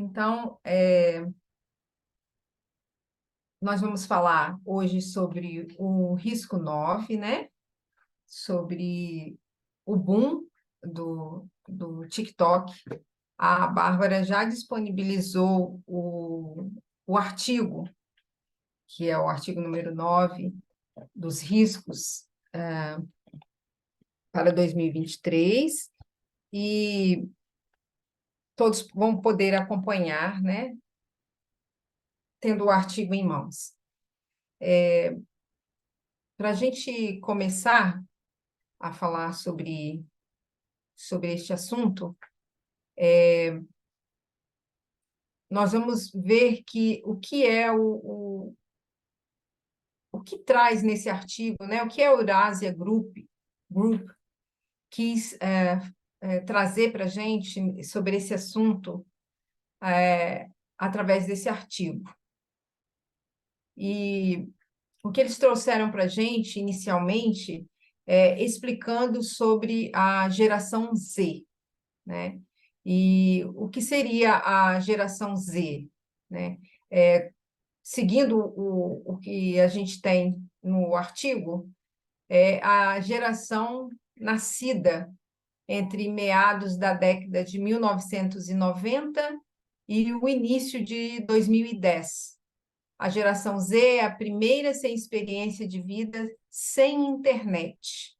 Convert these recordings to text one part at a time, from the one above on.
Então, nós vamos falar hoje sobre o risco 9, né? Sobre o boom do TikTok. A Bárbara já disponibilizou o artigo, que é o artigo número 9 dos riscos para 2023, e todos vão poder acompanhar, né? Tendo o artigo em mãos. Para a gente começar a falar sobre este assunto, nós vamos ver que o que é o que traz nesse artigo, né? O que a Eurasia Group quis trazer para a gente sobre esse assunto através desse artigo. E o que eles trouxeram para a gente inicialmente explicando sobre a geração Z, né? E o que seria a geração Z, né? Seguindo o que a gente tem no artigo, é a geração nascida entre meados da década de 1990 e o início de 2010. A geração Z é a primeira sem experiência de vida sem internet.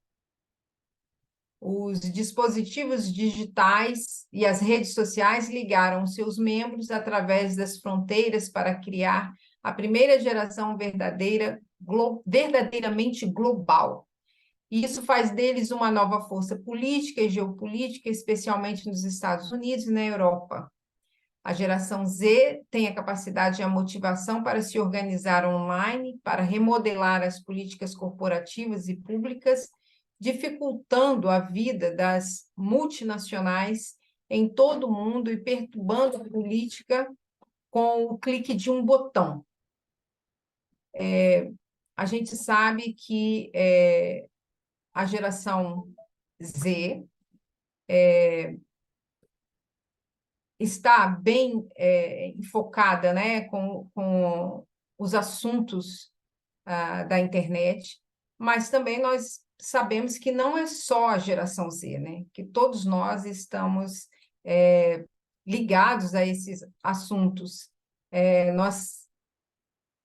Os dispositivos digitais e as redes sociais ligaram seus membros através das fronteiras para criar a primeira geração verdadeiramente global. E isso faz deles uma nova força política e geopolítica, especialmente nos Estados Unidos e na Europa. A geração Z tem a capacidade e a motivação para se organizar online, para remodelar as políticas corporativas e públicas, dificultando a vida das multinacionais em todo o mundo e perturbando a política com o clique de um botão. A gente sabe que a geração Z está bem enfocada, né, com os assuntos da internet, mas também nós sabemos que não é só a geração Z, né, que todos nós estamos ligados a esses assuntos. Nós,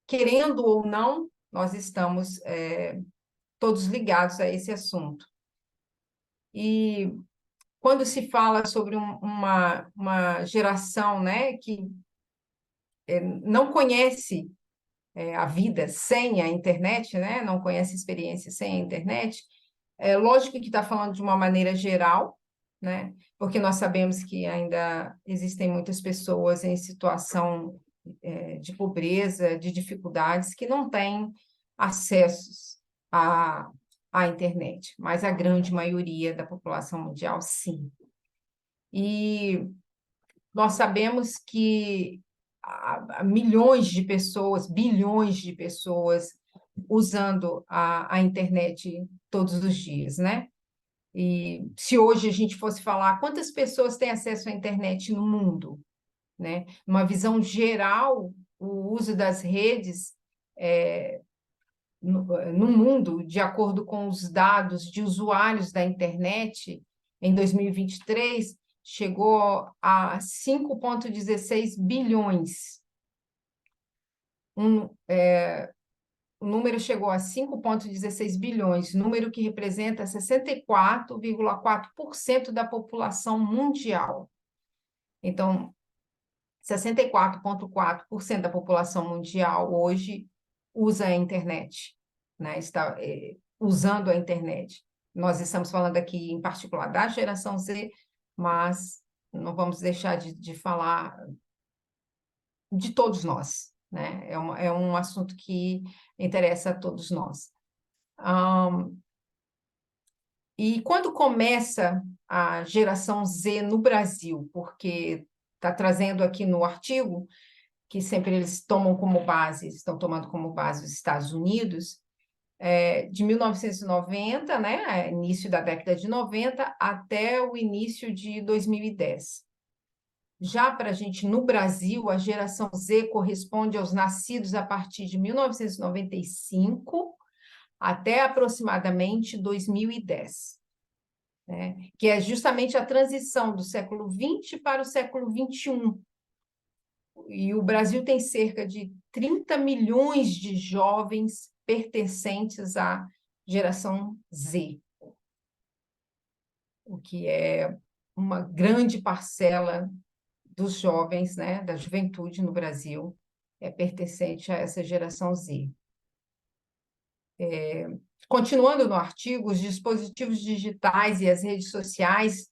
querendo ou não, nós estamos todos ligados a esse assunto. E quando se fala sobre uma geração, né, que não conhece a vida sem a internet, né, não conhece a experiência sem a internet, é lógico que está falando de uma maneira geral, né, porque nós sabemos que ainda existem muitas pessoas em situação de pobreza, de dificuldades, que não têm acessos à internet, mas a grande maioria da população mundial, sim. E nós sabemos que há milhões de pessoas, bilhões de pessoas usando a internet todos os dias, né? E se hoje a gente fosse falar quantas pessoas têm acesso à internet no mundo, né? Uma visão geral, o uso das redes no mundo, de acordo com os dados de usuários da internet, em 2023, chegou a 5,16 bilhões. O número chegou a 5,16 bilhões, número que representa 64,4% da população mundial. Então, 64,4% da população mundial hoje usa a internet, né? Está usando a internet. Nós estamos falando aqui, em particular, da geração Z, mas não vamos deixar de falar de todos nós, né? É um assunto que interessa a todos nós. E quando começa a geração Z no Brasil? Porque está trazendo aqui no artigo que sempre eles tomam como base, estão tomando como base os Estados Unidos, de 1990, né, início da década de 90, até o início de 2010. Já para a gente, no Brasil, a geração Z corresponde aos nascidos a partir de 1995 até aproximadamente 2010, né? Que é justamente a transição do século XX para o século XXI. E o Brasil tem cerca de 30 milhões de jovens pertencentes à geração Z, o que é uma grande parcela dos jovens, né, da juventude no Brasil, é pertencente a essa geração Z. Continuando no artigo, os dispositivos digitais e as redes sociais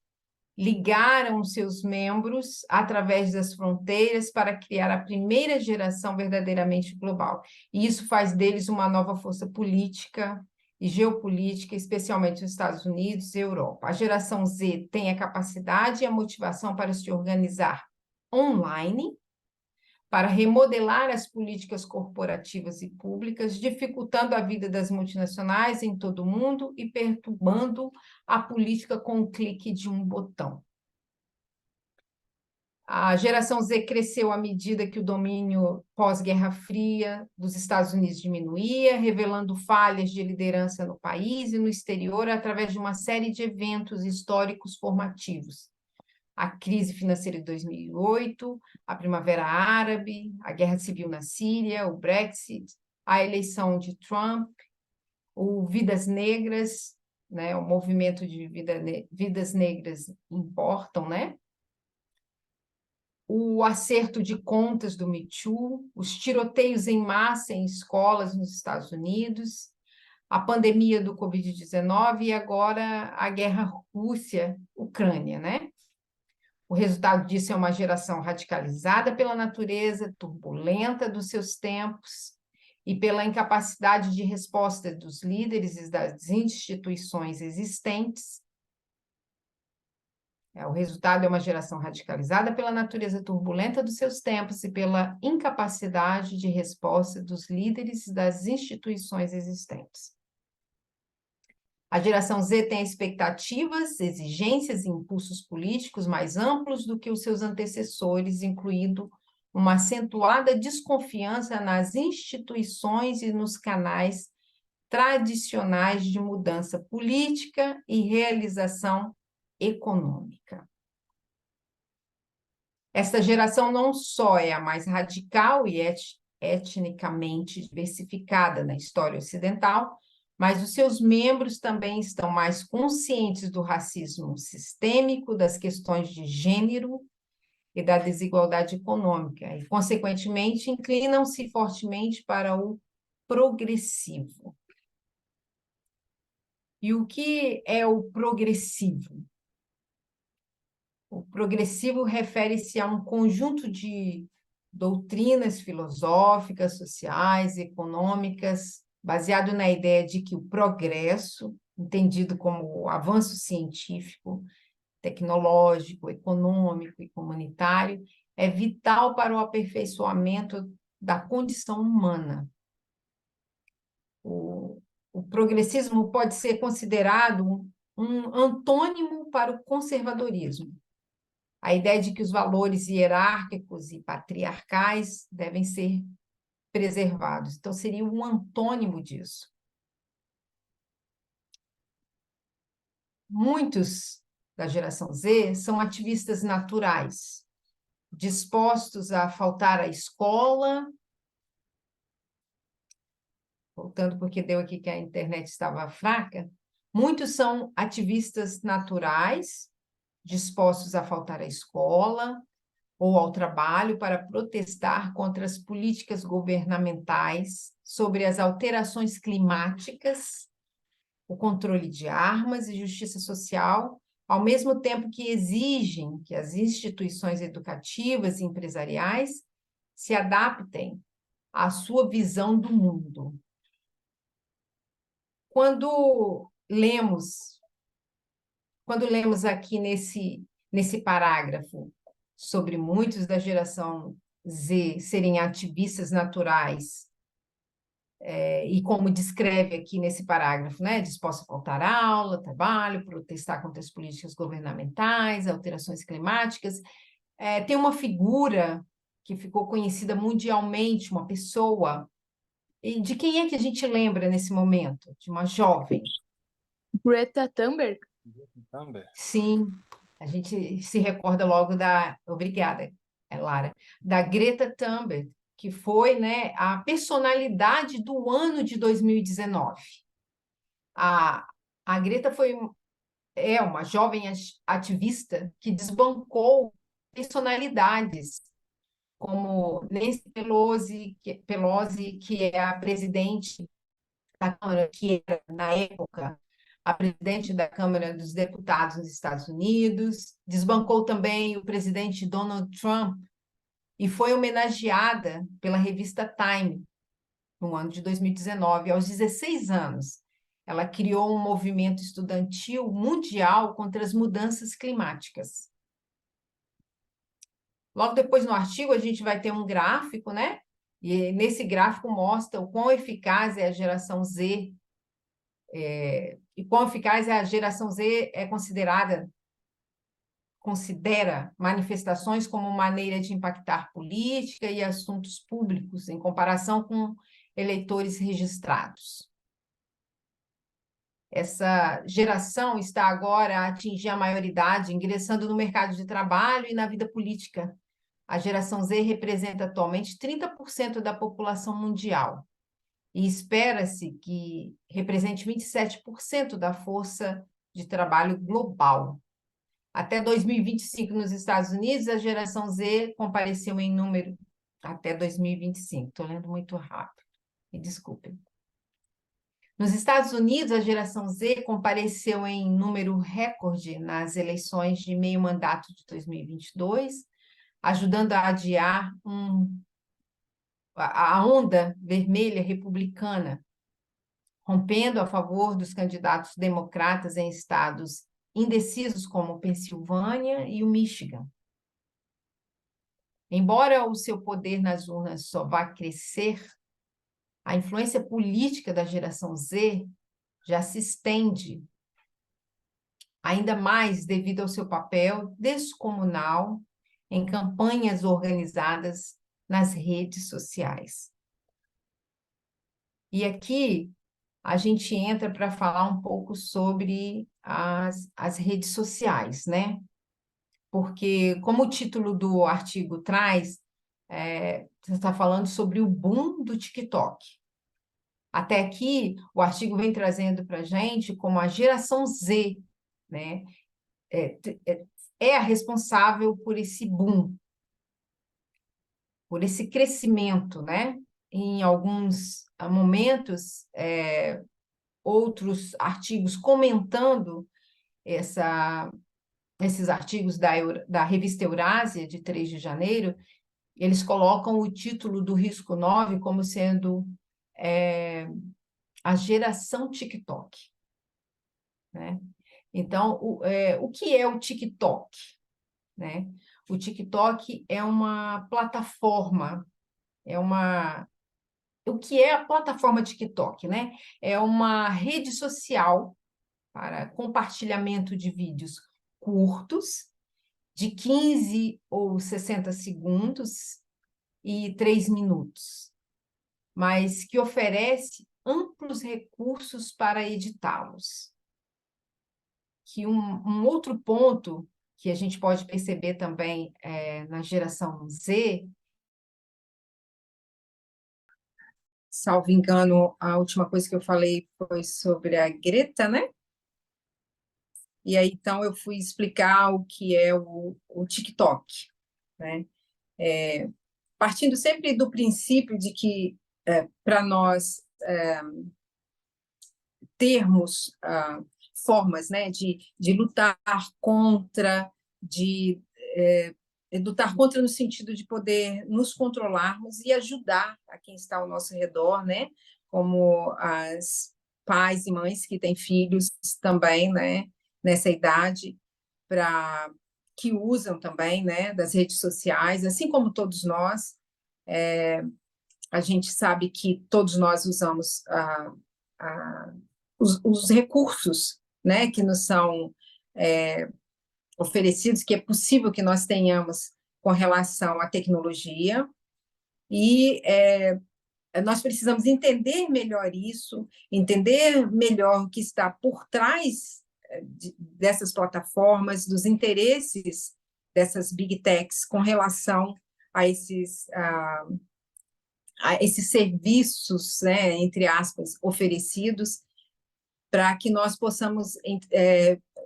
ligaram seus membros através das fronteiras para criar a primeira geração verdadeiramente global. E isso faz deles uma nova força política e geopolítica, especialmente nos Estados Unidos e Europa. A geração Z tem a capacidade e a motivação para se organizar online, para remodelar as políticas corporativas e públicas, dificultando a vida das multinacionais em todo o mundo e perturbando a política com o clique de um botão. A geração Z cresceu à medida que o domínio pós-Guerra Fria dos Estados Unidos diminuía, revelando falhas de liderança no país e no exterior através de uma série de eventos históricos formativos. A crise financeira de 2008, a Primavera Árabe, a Guerra Civil na Síria, o Brexit, a eleição de Trump, o Vidas Negras, né, o movimento de Vidas Negras Importam, né? O acerto de contas do Me Too, os tiroteios em massa em escolas nos Estados Unidos, a pandemia do Covid-19 e agora a guerra Rússia-Ucrânia, né? O resultado disso é uma geração radicalizada pela natureza, turbulenta dos seus tempos e pela incapacidade de resposta dos líderes e das instituições existentes. O resultado é uma geração radicalizada pela natureza turbulenta dos seus tempos e pela incapacidade de resposta dos líderes e das instituições existentes. A geração Z tem expectativas, exigências e impulsos políticos mais amplos do que os seus antecessores, incluindo uma acentuada desconfiança nas instituições e nos canais tradicionais de mudança política e realização econômica. Esta geração não só é a mais radical e etnicamente diversificada na história ocidental, mas os seus membros também estão mais conscientes do racismo sistêmico, das questões de gênero e da desigualdade econômica, e, consequentemente, inclinam-se fortemente para o progressivo. E o que é o progressivo? O progressivo refere-se a um conjunto de doutrinas filosóficas, sociais, econômicas, baseado na ideia de que o progresso, entendido como o avanço científico, tecnológico, econômico e comunitário, é vital para o aperfeiçoamento da condição humana. O progressismo pode ser considerado um antônimo para o conservadorismo. A ideia de que os valores hierárquicos e patriarcais devem ser preservados. Então, seria um antônimo disso. Muitos da geração Z são ativistas naturais, dispostos a faltar à escola, voltando porque deu aqui que a internet estava fraca. Muitos são ativistas naturais, dispostos a faltar à escola ou ao trabalho para protestar contra as políticas governamentais sobre as alterações climáticas, o controle de armas e justiça social, ao mesmo tempo que exigem que as instituições educativas e empresariais se adaptem à sua visão do mundo. Quando lemos aqui nesse parágrafo sobre muitos da geração Z serem ativistas naturais, e como descreve aqui nesse parágrafo, né, disposto a faltar aula, trabalho, protestar contra as políticas governamentais, alterações climáticas, tem uma figura que ficou conhecida mundialmente, uma pessoa. E de quem é que a gente lembra nesse momento? De uma jovem. Greta Thunberg? Thunberg. Sim, a gente se recorda logo da. Obrigada, Lara. Da Greta Thunberg, que foi, né, a personalidade do ano de 2019. A, a Greta é uma jovem ativista que desbancou personalidades como Nancy Pelosi, que é a presidente da Câmara, que era, na época, a presidente da Câmara dos Deputados nos Estados Unidos, desbancou também o presidente Donald Trump e foi homenageada pela revista Time no ano de 2019, aos 16 anos. Ela criou um movimento estudantil mundial contra as mudanças climáticas. Logo depois, no artigo, a gente vai ter um gráfico, né? E nesse gráfico mostra o quão eficaz é a geração Z, e quão eficaz é a geração Z considera manifestações como maneira de impactar política e assuntos públicos, em comparação com eleitores registrados. Essa geração está agora a atingir a maioridade, ingressando no mercado de trabalho e na vida política. A geração Z representa atualmente 30% da população mundial e espera-se que represente 27% da força de trabalho global. Até 2025, nos Estados Unidos, a geração Z compareceu em número... Até 2025, estou lendo muito rápido, me desculpem. Nos Estados Unidos, a geração Z compareceu em número recorde nas eleições de meio mandato de 2022, ajudando a adiar a onda vermelha republicana, rompendo a favor dos candidatos democratas em estados indecisos como Pensilvânia e o Michigan. Embora o seu poder nas urnas só vá crescer, a influência política da geração Z já se estende ainda mais devido ao seu papel descomunal em campanhas organizadas nas redes sociais. E aqui a gente entra para falar um pouco sobre as redes sociais, né? Porque, como o título do artigo traz, você está falando sobre o boom do TikTok. Até aqui, o artigo vem trazendo para a gente como a geração Z, né? É a responsável por esse boom, por esse crescimento, né? Em alguns momentos, outros artigos comentando esses artigos da revista Eurásia, de 3 de janeiro, eles colocam o título do risco 9 como sendo a geração TikTok, né? Então, o que é o TikTok, né? O TikTok é uma plataforma, o que é a plataforma TikTok, né? É uma rede social para compartilhamento de vídeos curtos, de 15 ou 60 segundos e 3 minutos, mas que oferece amplos recursos para editá-los. Que um outro ponto que a gente pode perceber também na geração Z, salvo engano, a última coisa que eu falei foi sobre a Greta, né? E aí, então, eu fui explicar o que é o TikTok, né? Partindo sempre do princípio de que, para nós termos formas, né, de lutar contra, lutar contra no sentido de poder nos controlarmos e ajudar a quem está ao nosso redor, né, como as pais e mães que têm filhos também, né, nessa idade, que usam também, né, das redes sociais, assim como todos nós. A gente sabe que todos nós usamos os recursos, né, que nos são oferecidos, que é possível que nós tenhamos com relação à tecnologia, e nós precisamos entender melhor isso, entender melhor o que está por trás dessas plataformas, dos interesses dessas big techs com relação a esses serviços, né, entre aspas, oferecidos, para que nós possamos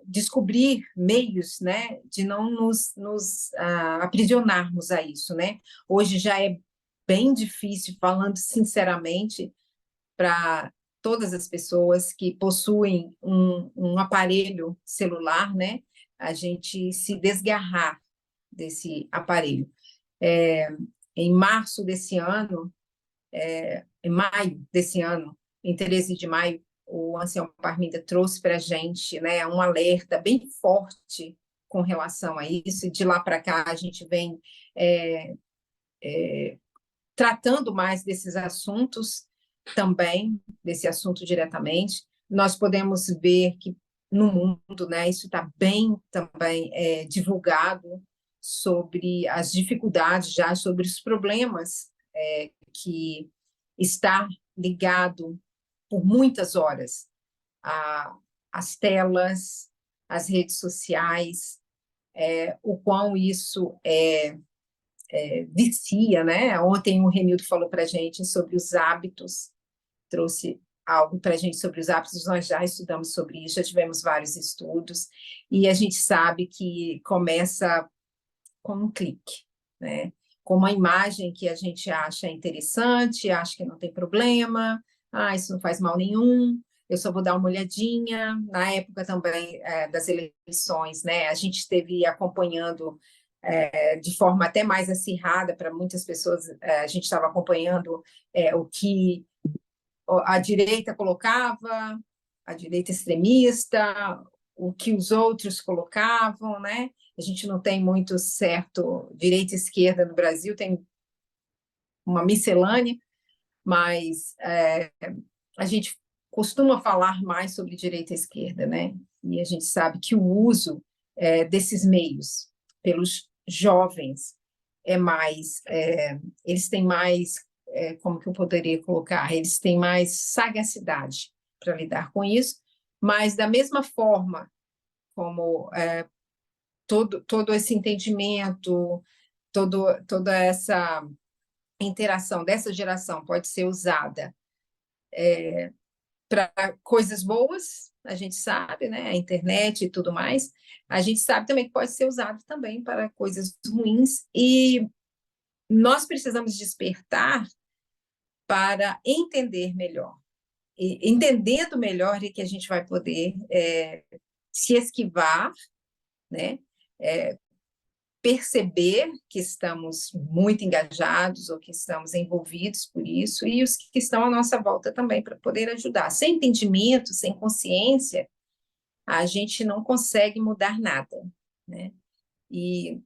descobrir meios, né, de não nos aprisionarmos a isso, né? Hoje já é bem difícil, falando sinceramente, para todas as pessoas que possuem um aparelho celular, né, a gente se desgarrar desse aparelho. Em março desse ano, em maio desse ano, em 13 de maio, o Ancião Parmida trouxe para a gente, né, um alerta bem forte com relação a isso, e de lá para cá a gente vem tratando mais desses assuntos também, desse assunto diretamente. Nós podemos ver que no mundo, né, isso está bem também divulgado sobre as dificuldades já, sobre os problemas que está ligado por muitas horas às telas, às redes sociais, o quão isso vicia, né? Ontem o Renildo falou para a gente sobre os hábitos, trouxe algo para a gente sobre os hábitos, nós já estudamos sobre isso, já tivemos vários estudos, e a gente sabe que começa com um clique, né? Com uma imagem que a gente acha interessante, acha que não tem problema, isso não faz mal nenhum, eu só vou dar uma olhadinha. Na época também das eleições, né? A gente esteve acompanhando de forma até mais acirrada para muitas pessoas, a gente estava acompanhando o que a direita colocava, a direita extremista, o que os outros colocavam, né? A gente não tem muito certo direita e esquerda no Brasil, tem uma miscelânea, mas a gente costuma falar mais sobre direita e esquerda, né? E a gente sabe que o uso desses meios pelos jovens eles têm mais, como que eu poderia colocar? Eles têm mais sagacidade para lidar com isso, mas da mesma forma como todo esse entendimento, toda essa interação dessa geração pode ser usada para coisas boas, a gente sabe, né? A internet e tudo mais, a gente sabe também que pode ser usado também para coisas ruins, e nós precisamos despertar para entender melhor. E entendendo melhor é que a gente vai poder se esquivar, né? Perceber que estamos muito engajados ou que estamos envolvidos por isso, e os que estão à nossa volta também, para poder ajudar. Sem entendimento, sem consciência, a gente não consegue mudar nada, né? E,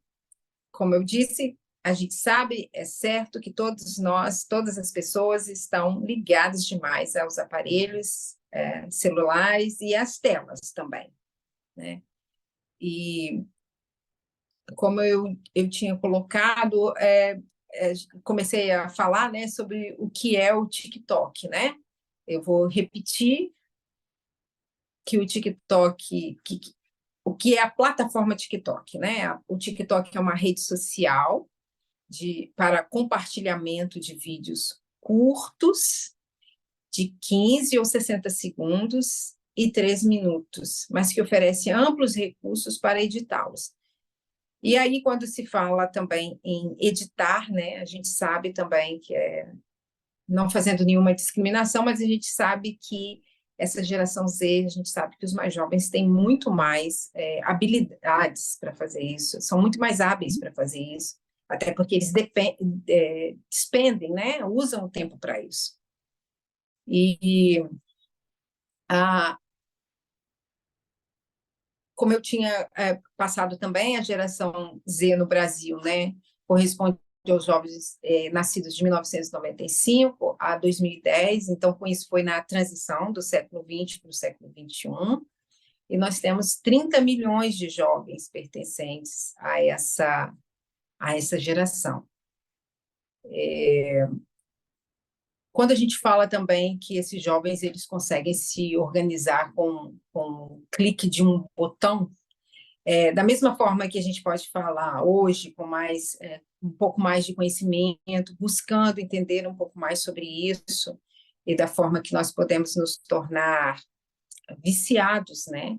como eu disse, a gente sabe, é certo que todos nós, todas as pessoas estão ligadas demais aos aparelhos celulares e às telas também, né? E como eu tinha colocado, comecei a falar, né, sobre o que é o TikTok, né? Eu vou repetir que o TikTok, o que é a plataforma TikTok, né? O TikTok é uma rede social para compartilhamento de vídeos curtos, de 15 ou 60 segundos e 3 minutos, mas que oferece amplos recursos para editá-los. E aí, quando se fala também em editar, né, a gente sabe também que não fazendo nenhuma discriminação, mas a gente sabe que essa geração Z, a gente sabe que os mais jovens têm muito mais habilidades para fazer isso, são muito mais hábeis para fazer isso, até porque eles despendem, né, usam o tempo para isso. E como eu tinha passado também, a geração Z no Brasil, né, corresponde aos jovens nascidos de 1995 a 2010, então com isso foi na transição do século XX para o século XXI, e nós temos 30 milhões de jovens pertencentes a a essa geração. Quando a gente fala também que esses jovens eles conseguem se organizar com um clique de um botão, da mesma forma que a gente pode falar hoje, com um pouco mais de conhecimento, buscando entender um pouco mais sobre isso, e da forma que nós podemos nos tornar viciados, né?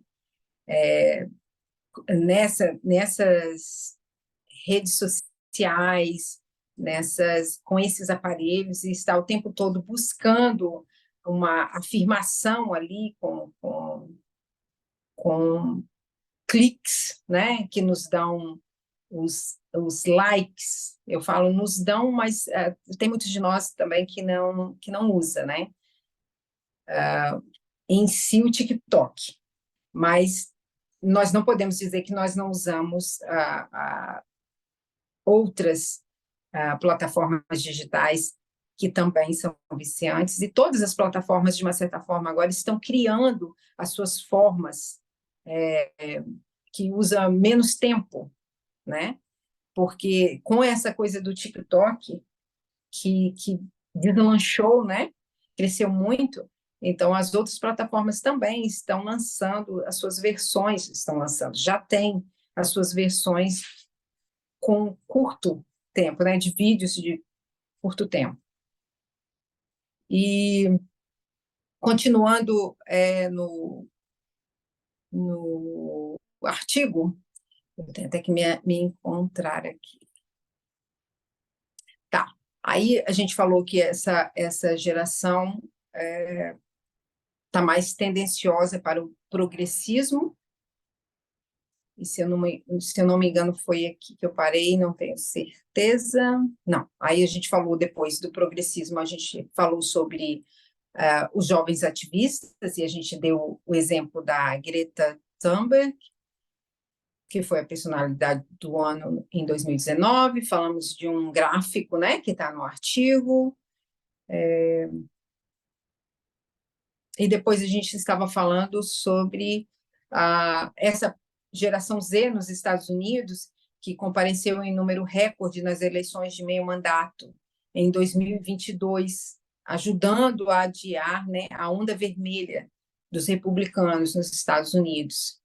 Nessas redes sociais, com esses aparelhos, e estar o tempo todo buscando uma afirmação ali com cliques, né, que nos dão os likes. Eu falo nos dão, mas tem muitos de nós também que não usa, né? Em si o TikTok, mas nós não podemos dizer que nós não usamos outras plataformas digitais que também são viciantes, e todas as plataformas, de uma certa forma, agora estão criando as suas formas que usam menos tempo, né? Porque com essa coisa do TikTok, que deslanchou, né? Cresceu muito, então as outras plataformas também estão lançando as suas versões, já tem as suas versões com curto tempo, né? De vídeos de curto tempo. E continuando no artigo, eu tenho até que me encontrar aqui. Tá. Aí a gente falou que essa geração está mais tendenciosa para o progressismo, e se eu não me engano foi aqui que eu parei, não tenho certeza. Não, aí a gente falou depois do progressismo, a gente falou sobre os jovens ativistas, e a gente deu o exemplo da Greta Thunberg, que foi a personalidade do ano em 2019, falamos de um gráfico, né, que está no artigo, e depois a gente estava falando sobre essa geração Z nos Estados Unidos, que compareceu em número recorde nas eleições de meio mandato em 2022, ajudando a adiar, né, a onda vermelha dos republicanos nos Estados Unidos,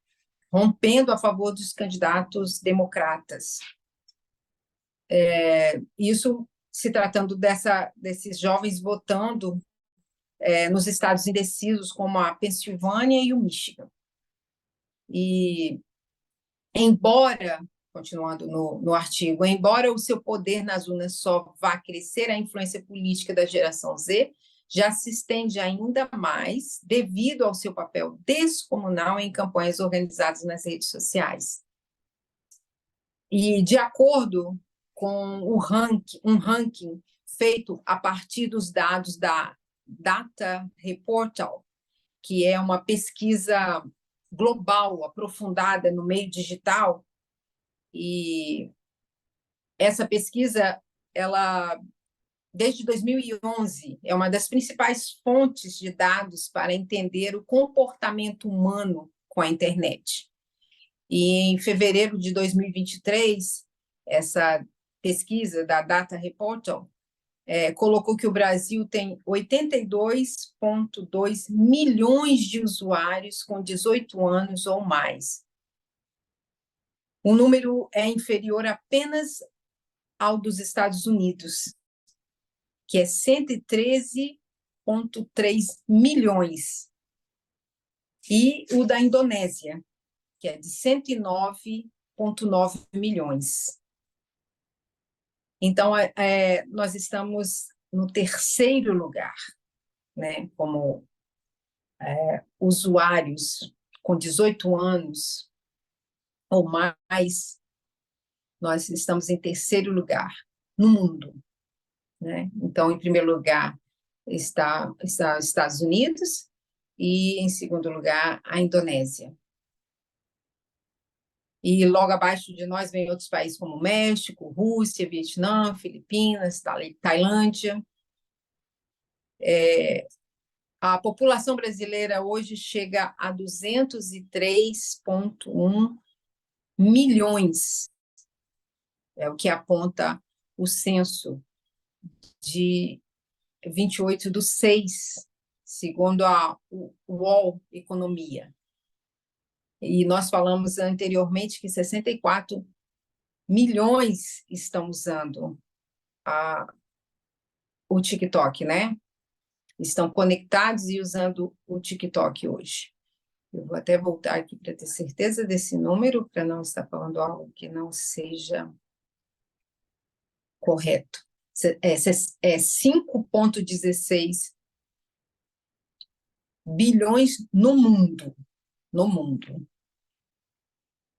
rompendo a favor dos candidatos democratas. Isso se tratando desses jovens votando nos estados indecisos, como a Pensilvânia e o Michigan. E, embora, continuando no artigo, embora o seu poder nas urnas só vá crescer, a influência política da geração Z já se estende ainda mais devido ao seu papel descomunal em campanhas organizadas nas redes sociais. E, de acordo com um ranking feito a partir dos dados da Data Reportal, que é uma pesquisa global, aprofundada no meio digital, e essa pesquisa, ela, desde 2011, é uma das principais fontes de dados para entender o comportamento humano com a internet. E em fevereiro de 2023, essa pesquisa da Data Reportal colocou que o Brasil tem 82,2 milhões de usuários com 18 anos ou mais. O número é inferior apenas ao dos Estados Unidos, que é 113,3 milhões, e o da Indonésia, que é de 109,9 milhões. Então, nós estamos no terceiro lugar, né, como usuários com 18 anos ou mais, nós estamos em terceiro lugar no mundo, né? Então, em primeiro lugar está os Estados Unidos, e em segundo lugar a Indonésia. E logo abaixo de nós vem outros países como México, Rússia, Vietnã, Filipinas, Tailândia. A população brasileira hoje chega a 203,1 milhões. é o que aponta o censo de 28/6, segundo a UOL Economia. E nós falamos anteriormente que 64 milhões estão usando o TikTok, né? Estão conectados e usando o TikTok hoje. Eu vou até voltar aqui para ter certeza desse número, para não estar falando algo que não seja correto. É 5,16 bilhões no mundo.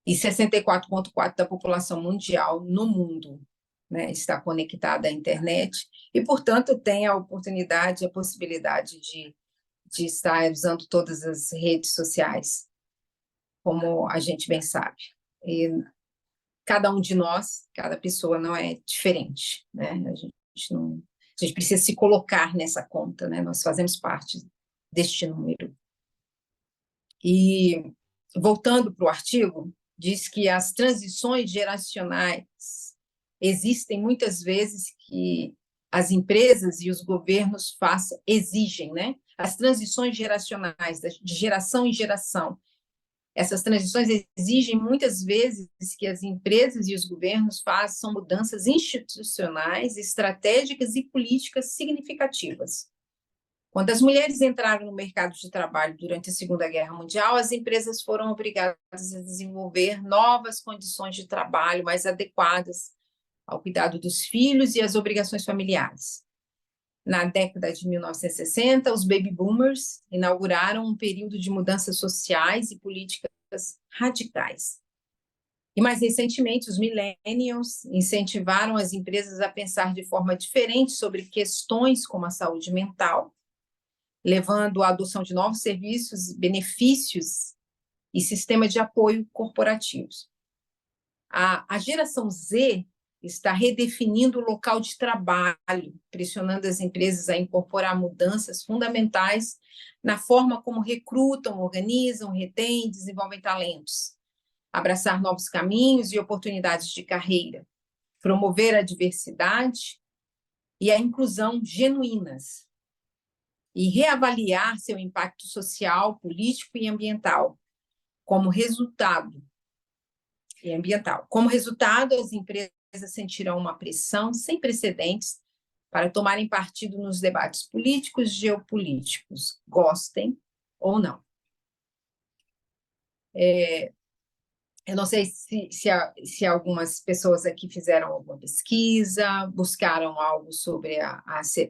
E 64,4% da população mundial no mundo, né, está conectada à internet e, portanto, tem a oportunidade, a possibilidade de estar usando todas as redes sociais, como a gente bem sabe. E cada um de nós, cada pessoa não é diferente, né? A gente precisa se colocar nessa conta, né? Nós fazemos parte deste número. E, voltando para o artigo, diz que as transições geracionais existem muitas vezes que as empresas e os governos exigem, né? As transições geracionais, de geração em geração. Essas transições exigem muitas vezes que as empresas e os governos façam mudanças institucionais, estratégicas e políticas significativas. Quando as mulheres entraram no mercado de trabalho durante a Segunda Guerra Mundial, as empresas foram obrigadas a desenvolver novas condições de trabalho mais adequadas ao cuidado dos filhos e às obrigações familiares. Na década de 1960, os baby boomers inauguraram um período de mudanças sociais e políticas radicais. E, mais recentemente, os millennials incentivaram as empresas a pensar de forma diferente sobre questões como a saúde mental, levando à adoção de novos serviços, benefícios e sistemas de apoio corporativos. A geração Z está redefinindo o local de trabalho, pressionando as empresas a incorporar mudanças fundamentais na forma como recrutam, organizam, retêm e desenvolvem talentos, abraçar novos caminhos e oportunidades de carreira, promover a diversidade e a inclusão genuínas, e reavaliar seu impacto social, político e ambiental. Como resultado, as empresas sentirão uma pressão sem precedentes para tomarem partido nos debates políticos e geopolíticos, gostem ou não. Eu não sei se algumas pessoas aqui fizeram alguma pesquisa, buscaram algo sobre a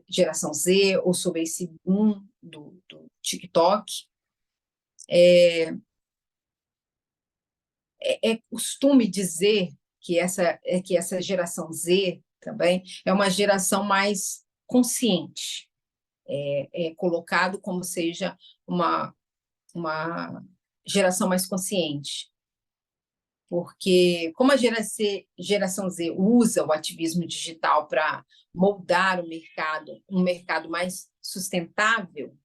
geração Z ou sobre esse boom do TikTok. É costume dizer que essa geração Z também é uma geração mais consciente, é colocado como seja uma geração mais consciente, porque como a geração Z usa o ativismo digital para moldar um mercado mais sustentável,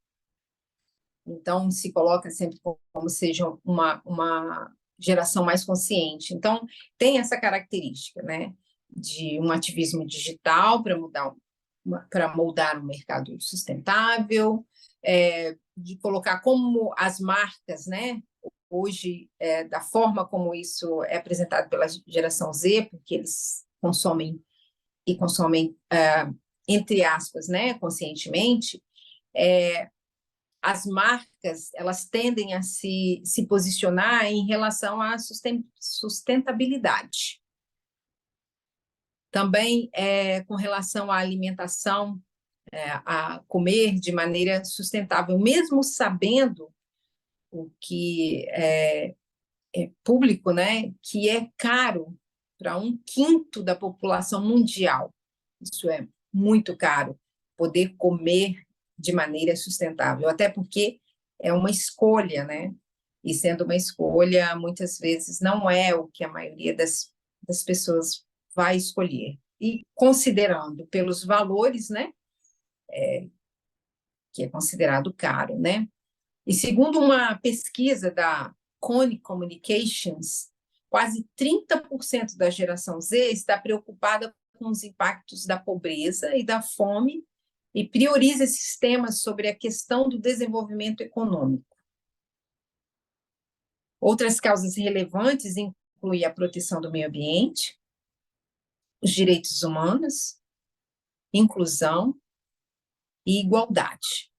então se coloca sempre como seja uma geração mais consciente. Então, tem essa característica, né, de um ativismo digital para moldar um mercado sustentável, de colocar como as marcas, né, hoje, da forma como isso é apresentado pela geração Z, porque eles consomem, entre aspas, né, conscientemente, as marcas elas tendem a se posicionar em relação à sustentabilidade. Também com relação à alimentação, a comer de maneira sustentável, mesmo sabendo o que é público, né, que é caro para 1/5 da população mundial. Isso é muito caro, poder comer de maneira sustentável, até porque é uma escolha, né? E sendo uma escolha, muitas vezes não é o que a maioria das pessoas vai escolher. E considerando pelos valores, né? Que é considerado caro, né? E segundo uma pesquisa da Cone Communications, quase 30% da geração Z está preocupada com os impactos da pobreza e da fome e prioriza esses temas sobre a questão do desenvolvimento econômico. Outras causas relevantes incluem a proteção do meio ambiente, os direitos humanos, inclusão e igualdade.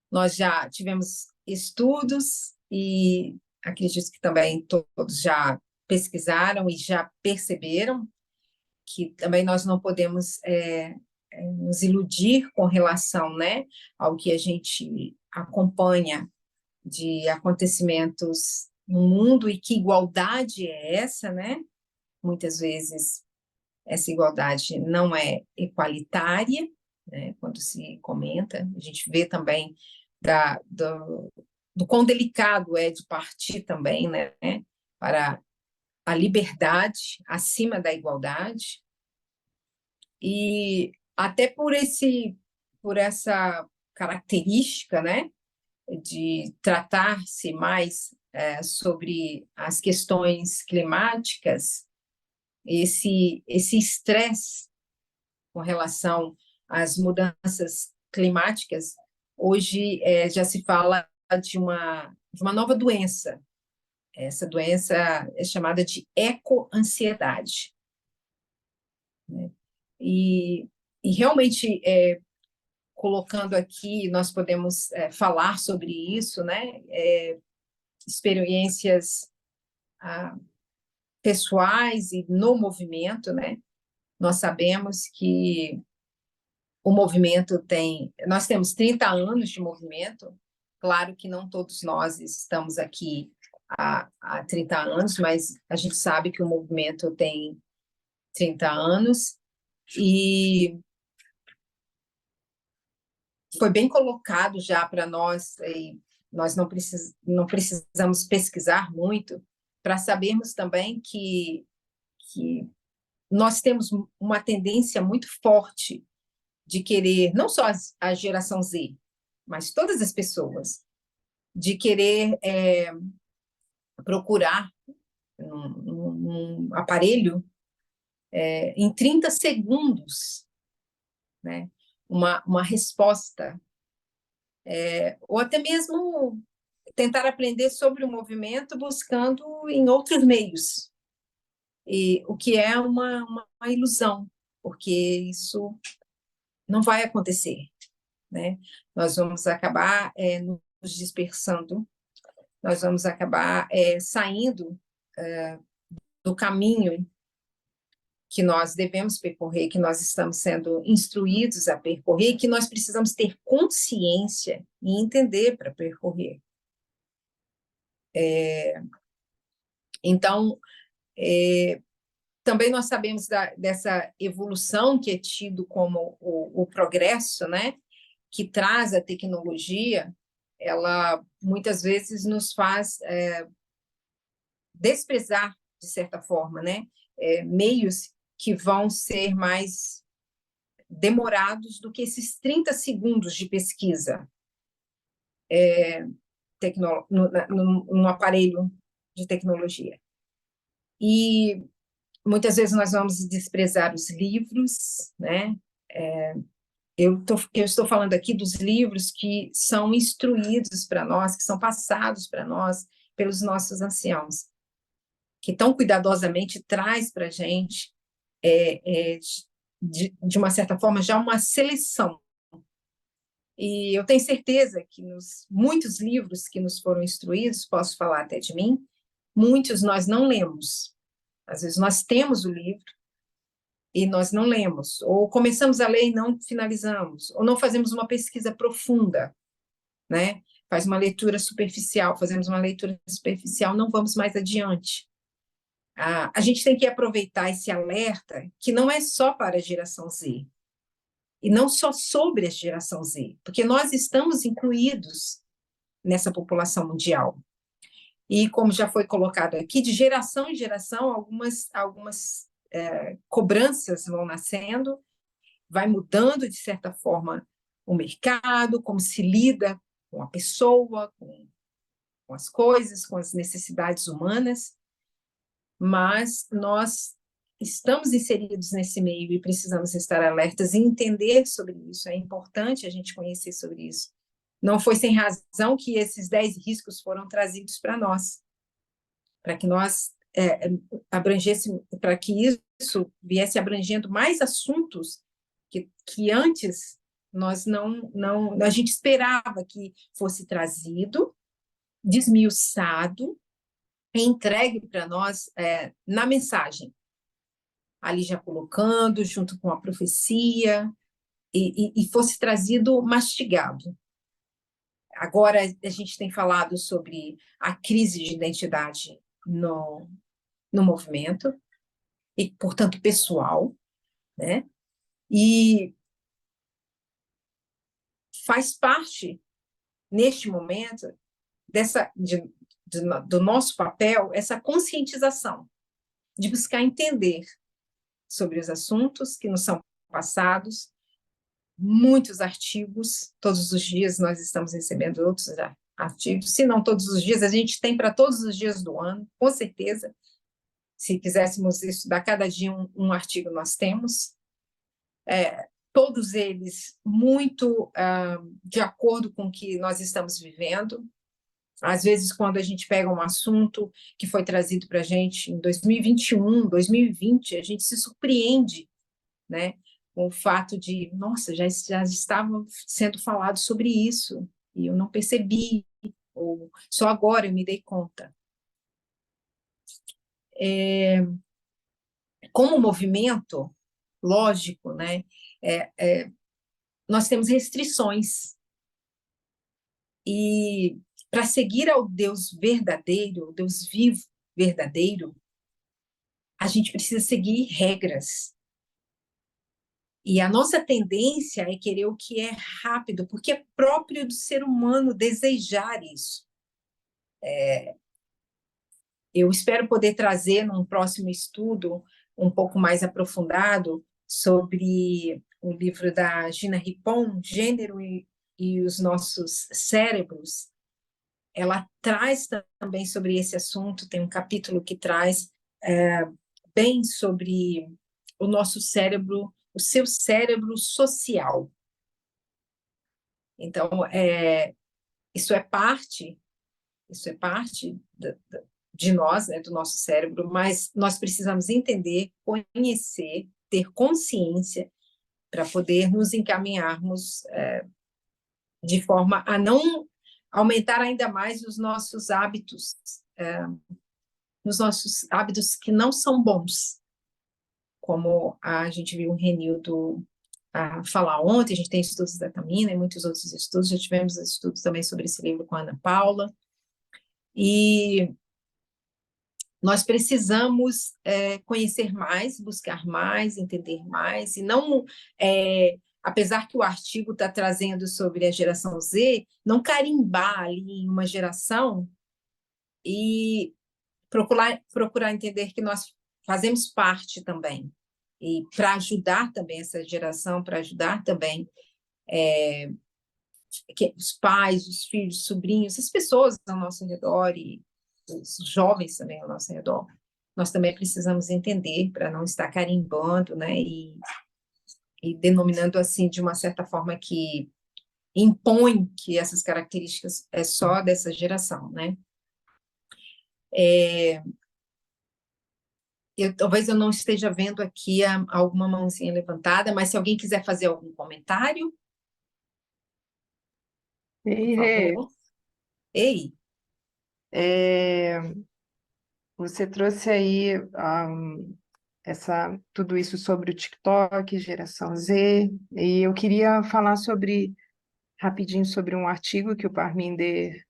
Nós já tivemos estudos e acredito que também todos já pesquisaram e já perceberam que também nós não podemos nos iludir com relação, né, ao que a gente acompanha de acontecimentos no mundo e que igualdade é essa, né? Muitas vezes essa igualdade não é equalitária, né, quando se comenta, a gente vê também do quão delicado é de partir também, né, para a liberdade acima da igualdade, e até por essa característica, né, de tratar-se mais sobre as questões climáticas, esse estresse com relação às mudanças climáticas, hoje já se fala de uma nova doença. Essa doença é chamada de ecoansiedade, né? E realmente, colocando aqui, nós podemos falar sobre isso, né? Experiências pessoais e no movimento, né? Nós sabemos que o movimento nós temos 30 anos de movimento, claro que não todos nós estamos aqui há 30 anos, mas a gente sabe que o movimento tem 30 anos, e foi bem colocado já para nós, e nós não precisamos pesquisar muito para sabermos também que nós temos uma tendência muito forte de querer, não só a geração Z, mas todas as pessoas, de querer procurar um aparelho em 30 segundos, né? Uma resposta, ou até mesmo tentar aprender sobre o movimento buscando em outros meios, e o que é uma ilusão, porque isso não vai acontecer, né? Nós vamos acabar nos dispersando, nós vamos acabar saindo do caminho que nós devemos percorrer, que nós estamos sendo instruídos a percorrer, que nós precisamos ter consciência e entender para percorrer. Então, também nós sabemos dessa evolução que é tido como o progresso, né, que traz a tecnologia, ela muitas vezes nos faz desprezar, de certa forma, né, meios que vão ser mais demorados do que esses 30 segundos de pesquisa no aparelho de tecnologia. E muitas vezes nós vamos desprezar os livros, né? Eu estou falando aqui dos livros que são instruídos para nós, que são passados para nós pelos nossos anciãos, que tão cuidadosamente traz para a gente, de uma certa forma, já uma seleção. E eu tenho certeza que nos muitos livros que nos foram instruídos, posso falar até de mim, muitos nós não lemos. Às vezes nós temos o livro e nós não lemos, ou começamos a ler e não finalizamos, ou não fazemos uma pesquisa profunda, né? Faz uma leitura superficial, fazemos uma leitura superficial, não vamos mais adiante. A gente tem que aproveitar esse alerta, que não é só para a geração Z, e não só sobre a geração Z, porque nós estamos incluídos nessa população mundial. E, como já foi colocado aqui, de geração em geração, algumas cobranças vão nascendo, vai mudando, de certa forma, o mercado, como se lida com a pessoa, com as coisas, com as necessidades humanas, mas nós estamos inseridos nesse meio e precisamos estar alertas e entender sobre isso. É importante a gente conhecer sobre isso. Não foi sem razão que esses 10 riscos foram trazidos para nós, para que nós abrangêssemos, para que isso viesse abrangendo mais assuntos que antes nós não, a gente esperava que fosse trazido, desmiuçado, entregue para nós na mensagem, ali já colocando junto com a profecia, e fosse trazido mastigado. Agora a gente tem falado sobre a crise de identidade no movimento, e, portanto, pessoal, né? E faz parte, neste momento, do nosso papel, essa conscientização, de buscar entender sobre os assuntos que nos são passados, muitos artigos, todos os dias nós estamos recebendo outros artigos, se não todos os dias, a gente tem para todos os dias do ano, com certeza, se quiséssemos estudar cada dia um artigo, nós temos, todos eles muito de acordo com o que nós estamos vivendo. Às vezes, quando a gente pega um assunto que foi trazido para a gente em 2021, 2020, a gente se surpreende, né, com o fato de, nossa, já estava sendo falado sobre isso, e eu não percebi, ou só agora eu me dei conta. Como movimento, lógico, né, nós temos restrições, e para seguir ao Deus verdadeiro, o Deus vivo verdadeiro, a gente precisa seguir regras. E a nossa tendência é querer o que é rápido, porque é próprio do ser humano desejar isso. Eu espero poder trazer num próximo estudo um pouco mais aprofundado sobre o livro da Gina Ripon, Gênero e os Nossos Cérebros. Ela traz também sobre esse assunto, tem um capítulo que traz bem sobre o nosso cérebro, o seu cérebro social. Então, isso é parte de nós, né, do nosso cérebro, mas nós precisamos entender, conhecer, ter consciência para poder nos encaminharmos de forma a não aumentar ainda mais os nossos hábitos, os nossos hábitos que não são bons, como a gente viu o Renildo falar ontem. A gente tem estudos da Tamina e muitos outros estudos, já tivemos estudos também sobre esse livro com a Ana Paula, e nós precisamos conhecer mais, buscar mais, entender mais, e não, apesar que o artigo está trazendo sobre a geração Z, não carimbar ali em uma geração e procurar entender que nós fazemos parte também, e para ajudar também essa geração, para ajudar também os pais, os filhos, os sobrinhos, as pessoas ao nosso redor e os jovens também ao nosso redor, nós também precisamos entender para não estar carimbando, né, e denominando assim de uma certa forma que impõe que essas características é só dessa geração, né? Talvez eu não esteja vendo aqui alguma mãozinha levantada, mas se alguém quiser fazer algum comentário, por Rê, favor. Ei, você trouxe aí tudo isso sobre o TikTok, geração Z, e eu queria falar rapidinho sobre um artigo que o Parminder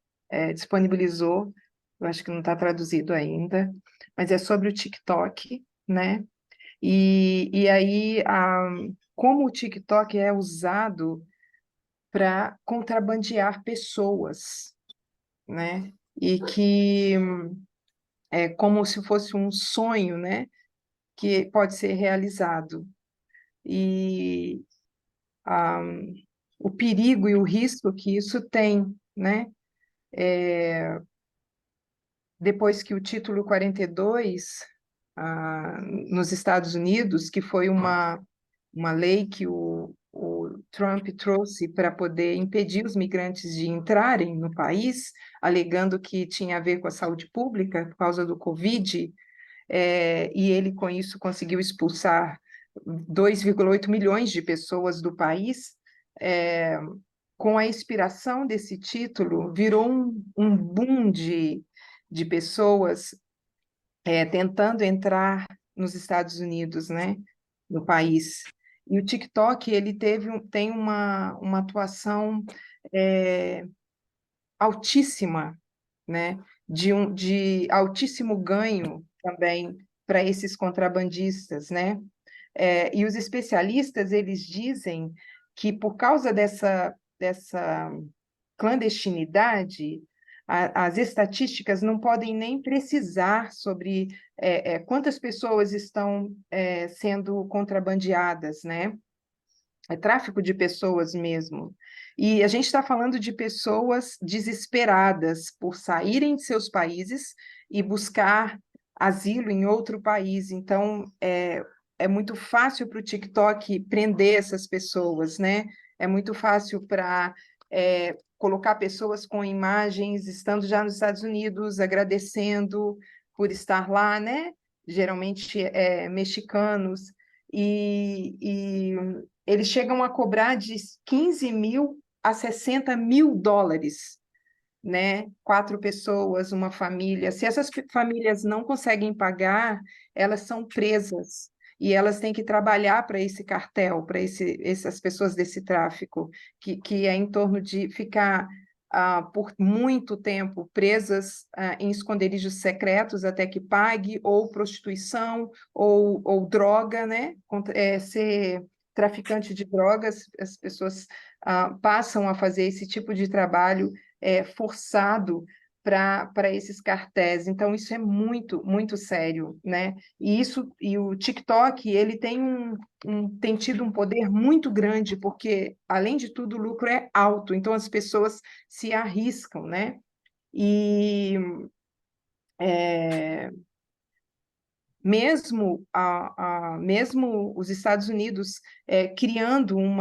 disponibilizou. Eu acho que não está traduzido ainda, mas é sobre o TikTok, né? E aí, como o TikTok é usado para contrabandear pessoas, né? E que é como se fosse um sonho, né? Que pode ser realizado. E ah, o perigo e o risco que isso tem, né? depois que o Título 42, nos Estados Unidos, que foi uma lei que o Trump trouxe para poder impedir os migrantes de entrarem no país, alegando que tinha a ver com a saúde pública, por causa do Covid, e ele, com isso, conseguiu expulsar 2,8 milhões de pessoas do país. Com a expiração desse título, virou um boom de pessoas tentando entrar nos Estados Unidos, né, no país. E o TikTok ele tem uma atuação é, altíssima, né, de altíssimo ganho também para esses contrabandistas, né? E os especialistas eles dizem que por causa dessa clandestinidade, as estatísticas não podem nem precisar sobre quantas pessoas estão sendo contrabandeadas, né? É tráfico de pessoas mesmo. E a gente está falando de pessoas desesperadas por saírem de seus países e buscar asilo em outro país. Então, é muito fácil para o TikTok prender essas pessoas, né? É muito fácil para colocar pessoas com imagens estando já nos Estados Unidos, agradecendo por estar lá, né? Geralmente mexicanos. E eles chegam a cobrar de 15 mil a 60 mil dólares, né? 4 pessoas, uma família. Se essas famílias não conseguem pagar, elas são presas e elas têm que trabalhar para esse cartel, para essas pessoas desse tráfico, que é em torno de ficar por muito tempo presas em esconderijos secretos até que pague, ou prostituição, ou droga, né? Ser traficante de drogas, as pessoas passam a fazer esse tipo de trabalho forçado para esses cartéis. Então, isso é muito, muito sério, né? E o TikTok, ele tem tido um poder muito grande, porque, além de tudo, o lucro é alto, então as pessoas se arriscam, né? E mesmo os Estados Unidos criando um,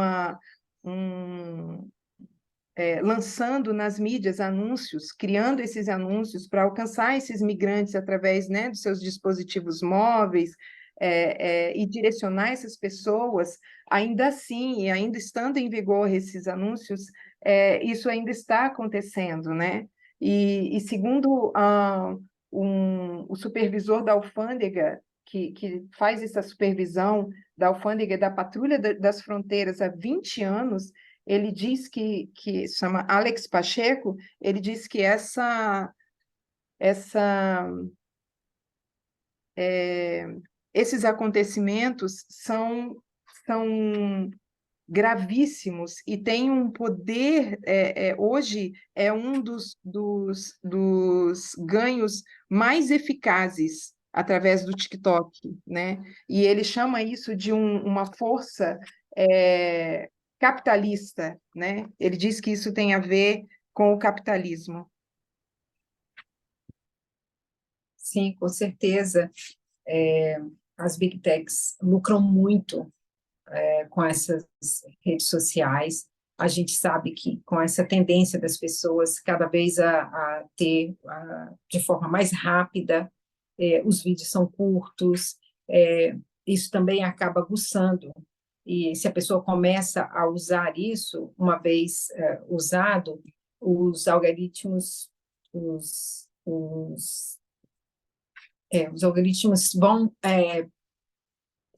lançando nas mídias anúncios, criando esses anúncios para alcançar esses migrantes através, né, dos seus dispositivos móveis, e direcionar essas pessoas, ainda assim, e ainda estando em vigor esses anúncios, isso ainda está acontecendo, né? E segundo o supervisor da alfândega, que faz essa supervisão da alfândega da Patrulha das Fronteiras há 20 anos, ele diz que se chama Alex Pacheco, ele diz que esses acontecimentos são gravíssimos e têm um poder, hoje é um dos ganhos mais eficazes através do TikTok, né? E ele chama isso de uma força capitalista, né? Ele diz que isso tem a ver com o capitalismo. Sim, com certeza. As Big Techs lucram muito com essas redes sociais. A gente sabe que com essa tendência das pessoas cada vez a ter de forma mais rápida, os vídeos são curtos, isso também acaba aguçando. E se a pessoa começa a usar isso, uma vez usado, os algoritmos, os algoritmos vão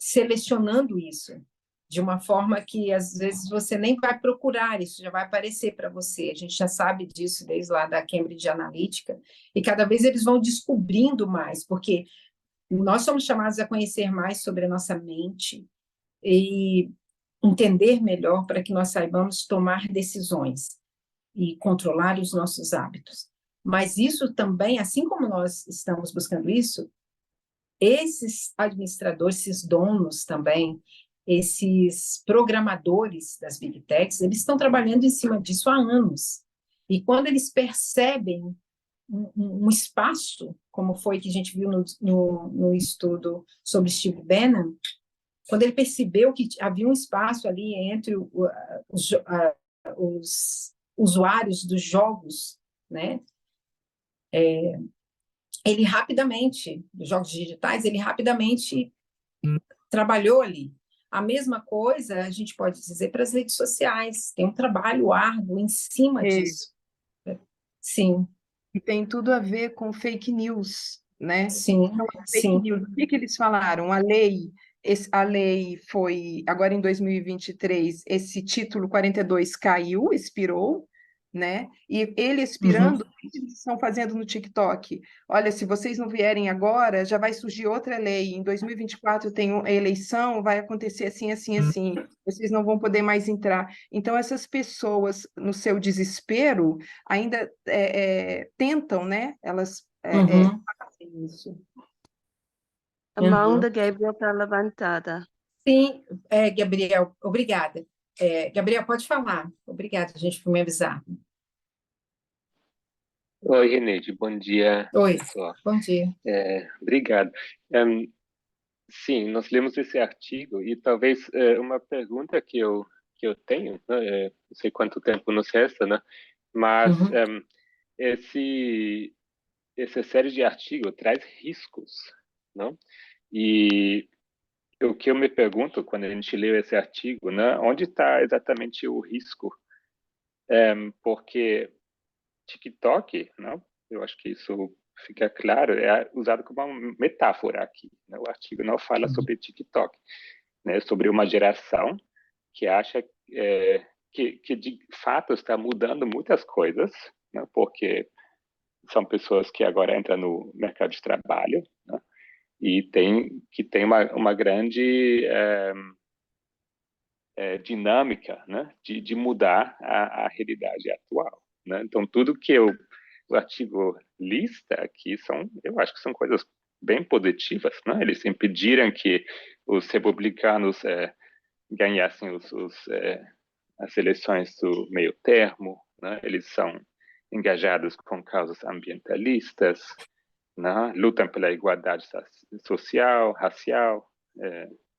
selecionando isso de uma forma que às vezes você nem vai procurar, isso já vai aparecer para você. A gente já sabe disso desde lá da Cambridge Analytica, e cada vez eles vão descobrindo mais, porque nós somos chamados a conhecer mais sobre a nossa mente e entender melhor para que nós saibamos tomar decisões e controlar os nossos hábitos. Mas isso também, assim como nós estamos buscando isso, esses administradores, esses donos também, esses programadores das Big Techs, eles estão trabalhando em cima disso há anos. E quando eles percebem um espaço, como foi que a gente viu no estudo sobre Steve Bannon, quando ele percebeu que havia um espaço ali entre os usuários dos jogos, né? Ele rapidamente, dos jogos digitais, ele rapidamente trabalhou ali. A mesma coisa a gente pode dizer para as redes sociais, tem um trabalho árduo em cima disso. Sim. E tem tudo a ver com fake news, né? Sim, Então, fake sim. news, o que eles falaram? A lei foi, agora em 2023, esse título 42 caiu, expirou, né? E ele expirando, o que eles estão fazendo no TikTok? Olha, se vocês não vierem agora, já vai surgir outra lei. Em 2024 tem a eleição, vai acontecer assim, assim, assim. Vocês não vão poder mais entrar. Então, essas pessoas, no seu desespero, ainda tentam, né? Elas fazem isso. A mão da Gabriel está levantada. Sim, Gabriel, obrigada. Gabriel, pode falar. Obrigada, gente, por me avisar. Oi, Reneide, bom dia, Oi, pessoal. bom dia. Obrigado. Sim, nós lemos esse artigo e talvez uma pergunta que eu tenho, né, não sei quanto tempo nos resta, né, mas essa série de artigos traz riscos, não? E o que eu me pergunto quando a gente lê esse artigo, né, onde está exatamente o risco? Porque TikTok, não? Eu acho que isso fica claro, é usado como uma metáfora aqui, né? O artigo não fala sobre TikTok, né? Sobre uma geração que acha que de fato está mudando muitas coisas, né? Porque são pessoas que agora entram no mercado de trabalho, né? E tem uma grande dinâmica, né? De mudar a realidade atual, né? Então, tudo que o artigo lista aqui eu acho que são coisas bem positivas, né? Eles impediram que os republicanos ganhassem as eleições do meio termo, né? Eles são engajados com causas ambientalistas, né? Lutam pela igualdade social, racial,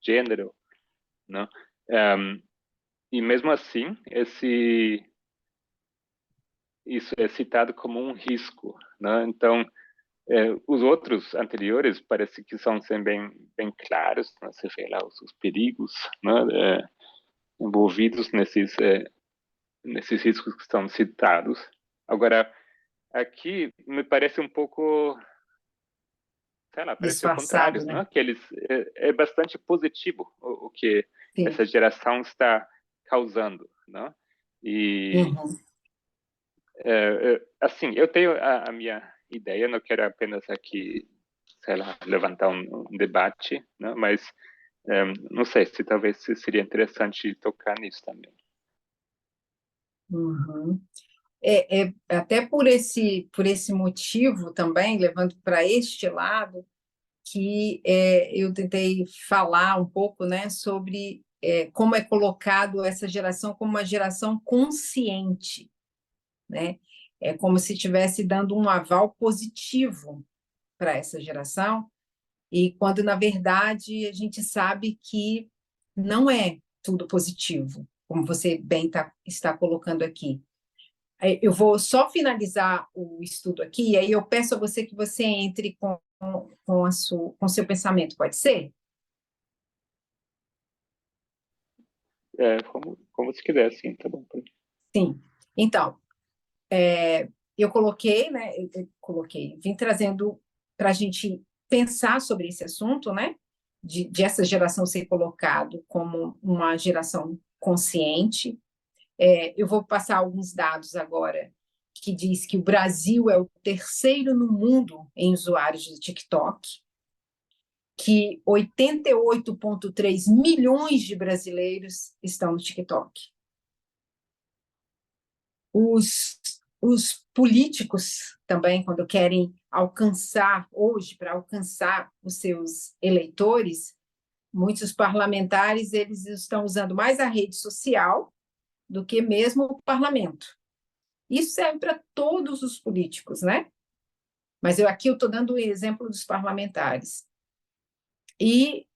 gênero, né? E mesmo assim, isso é citado como um risco, né? Então, os outros anteriores parece que são bem claros, né? Você vê lá os perigos, né? Envolvidos nesses riscos que estão citados. Agora, aqui me parece um pouco, sei lá, parece o Disfarçado, contrário, né? né? Que é bastante positivo o que Sim. essa geração está causando, né? E assim, eu tenho a minha ideia, não quero apenas aqui, sei lá, levantar um debate, né? Mas não sei se talvez seria interessante tocar nisso também. Até por esse motivo também, levando para este lado, que eu tentei falar um pouco, né, sobre como é colocado essa geração como uma geração consciente, né? É como se estivesse dando um aval positivo para essa geração, e quando, na verdade, a gente sabe que não é tudo positivo, como você bem está colocando aqui. Eu vou só finalizar o estudo aqui, e aí eu peço a você que você entre com o seu pensamento, pode ser? Como se quiser, sim, tá bom. Sim. Então, eu coloquei, né? Vim trazendo para a gente pensar sobre esse assunto, né? De essa geração ser colocado como uma geração consciente. Eu vou passar alguns dados agora que diz que o Brasil é o terceiro no mundo em usuários de TikTok, que 88,3 milhões de brasileiros estão no TikTok. Os políticos também, quando querem alcançar, hoje, para alcançar os seus eleitores, muitos parlamentares eles estão usando mais a rede social do que mesmo o parlamento. Isso serve para todos os políticos, né? Mas aqui eu estou dando o exemplo dos parlamentares. E,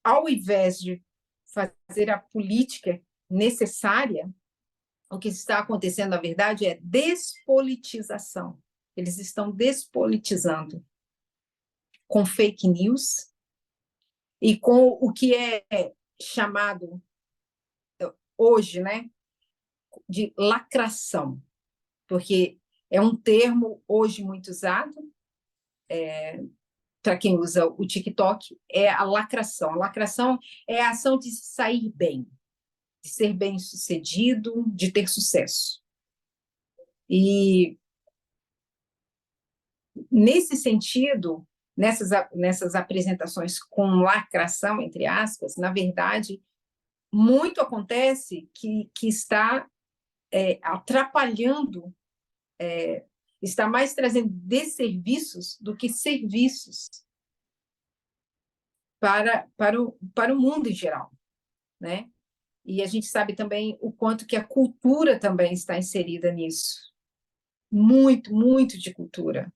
ao invés de fazer a política necessária, o que está acontecendo, na verdade, é despolitização. Eles estão despolitizando com fake news e com o que é chamado hoje, né, de lacração, porque é um termo hoje muito usado, para quem usa o TikTok, é a lacração. A lacração é a ação de sair bem, de ser bem-sucedido, de ter sucesso. E, nesse sentido, nessas apresentações com lacração, entre aspas, na verdade, muito acontece que está atrapalhando, está mais trazendo desserviços do que serviços para o mundo em geral, né? E a gente sabe também o quanto que a cultura também está inserida nisso. Muito, muito de cultura.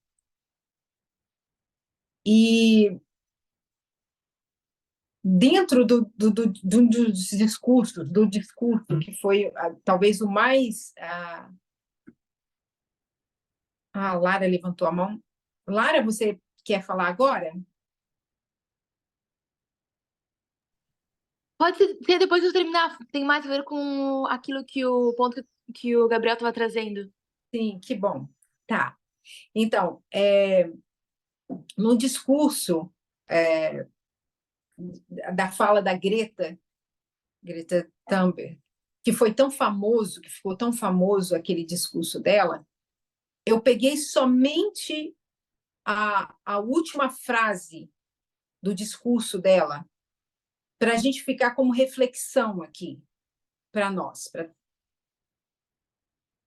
E dentro do discurso que foi talvez o mais... A Lara levantou a mão. Lara, você quer falar agora? Pode ser depois que eu terminar. Tem mais a ver com aquilo que o ponto que o Gabriel estava trazendo. Sim, que bom. Tá. Então, no discurso da fala da Greta Thunberg, que foi tão famoso, que ficou tão famoso aquele discurso dela, eu peguei somente a última frase do discurso dela para a gente ficar como reflexão aqui para nós,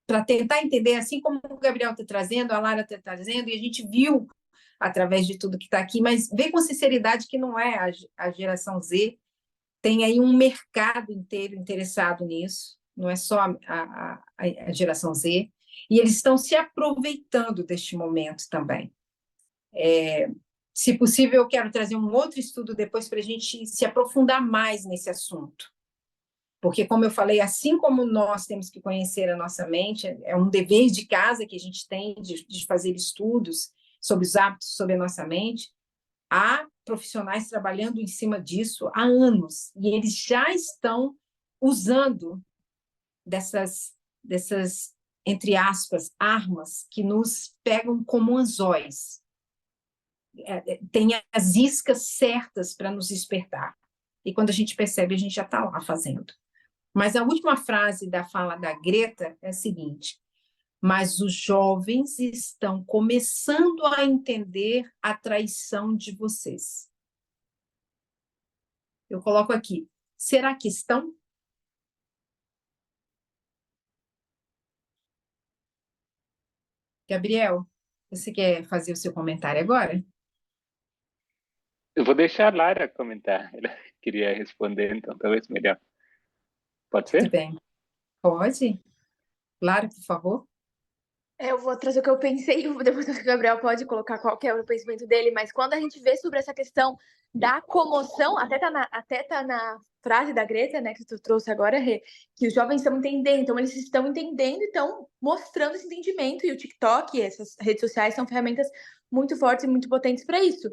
para tentar entender, assim como o Gabriel está trazendo, a Lara está trazendo, e a gente viu através de tudo que está aqui, mas vê com sinceridade que não é a geração Z, tem aí um mercado inteiro interessado nisso, não é só a geração Z, e eles estão se aproveitando deste momento também. Se possível, eu quero trazer um outro estudo depois para a gente se aprofundar mais nesse assunto. Porque, como eu falei, assim como nós temos que conhecer a nossa mente, é um dever de casa que a gente tem de fazer estudos sobre os hábitos, sobre a nossa mente, há profissionais trabalhando em cima disso há anos, e eles já estão usando dessas entre aspas, armas que nos pegam como anzóis. Tem as iscas certas para nos despertar. E quando a gente percebe, a gente já está lá fazendo. Mas a última frase da fala da Greta é a seguinte: mas os jovens estão começando a entender a traição de vocês. Eu coloco aqui, será que estão? Gabriel, você quer fazer o seu comentário agora? Eu vou deixar a Lara comentar. Ela queria responder, então talvez melhor. Pode Tudo ser? bem. Pode? Lara, por favor. Eu vou trazer o que eu pensei, depois o Gabriel pode colocar qual que é o pensamento dele, mas quando a gente vê sobre essa questão da comoção, até tá na frase da Greta, né, que tu trouxe agora, Rê, que os jovens estão entendendo, então eles estão entendendo e estão mostrando esse entendimento, e o TikTok e essas redes sociais são ferramentas muito fortes e muito potentes para isso.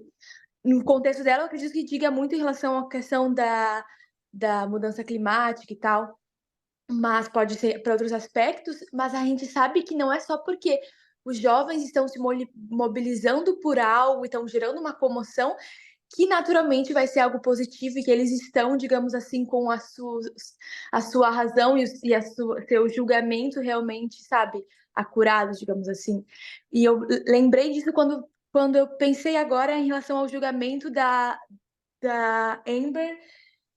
No contexto dela, eu acredito que diga muito em relação à questão da mudança climática e tal, mas pode ser para outros aspectos, mas a gente sabe que não é só porque os jovens estão se mobilizando por algo e estão gerando uma comoção que naturalmente vai ser algo positivo e que eles estão, digamos assim, com a sua razão e seu julgamento realmente, sabe, acurados, digamos assim. E eu lembrei disso quando eu pensei agora em relação ao julgamento da Amber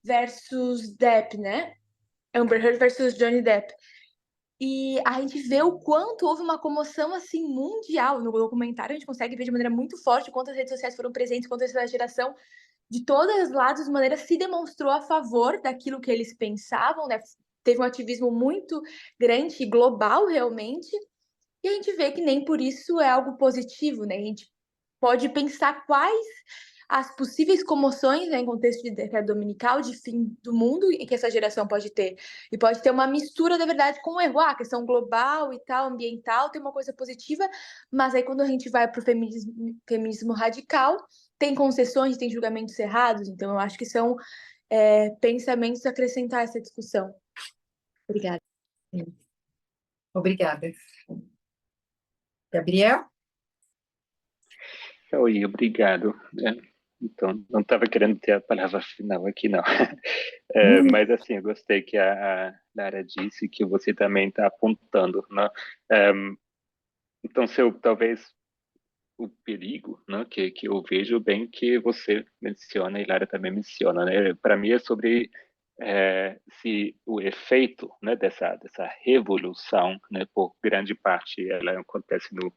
versus Depp, né? Amber Heard versus Johnny Depp. E a gente vê o quanto houve uma comoção assim mundial no documentário. A gente consegue ver de maneira muito forte quantas redes sociais foram presentes, quanto essa geração de todos os lados, de maneira se demonstrou a favor daquilo que eles pensavam, né? Teve um ativismo muito grande e global realmente. E a gente vê que nem por isso é algo positivo, né? A gente pode pensar quais as possíveis comoções, né, em contexto de decreto dominical, de fim do mundo, e que essa geração pode ter. E pode ter uma mistura da verdade com o erro. A questão global e tal, ambiental, tem uma coisa positiva, mas aí quando a gente vai para o feminismo radical, tem concessões, tem julgamentos errados, então eu acho que são pensamentos a acrescentar essa discussão. Obrigada. Obrigada. Gabriel? Oi, obrigado. Então, não estava querendo ter a palavra final aqui, não. Mas, assim, eu gostei que a Lara disse que você também está apontando, né? Então, talvez o perigo, né, que eu vejo bem que você menciona e Lara também menciona, né? Para mim é sobre se o efeito, né, dessa revolução, né, por grande parte ela acontece no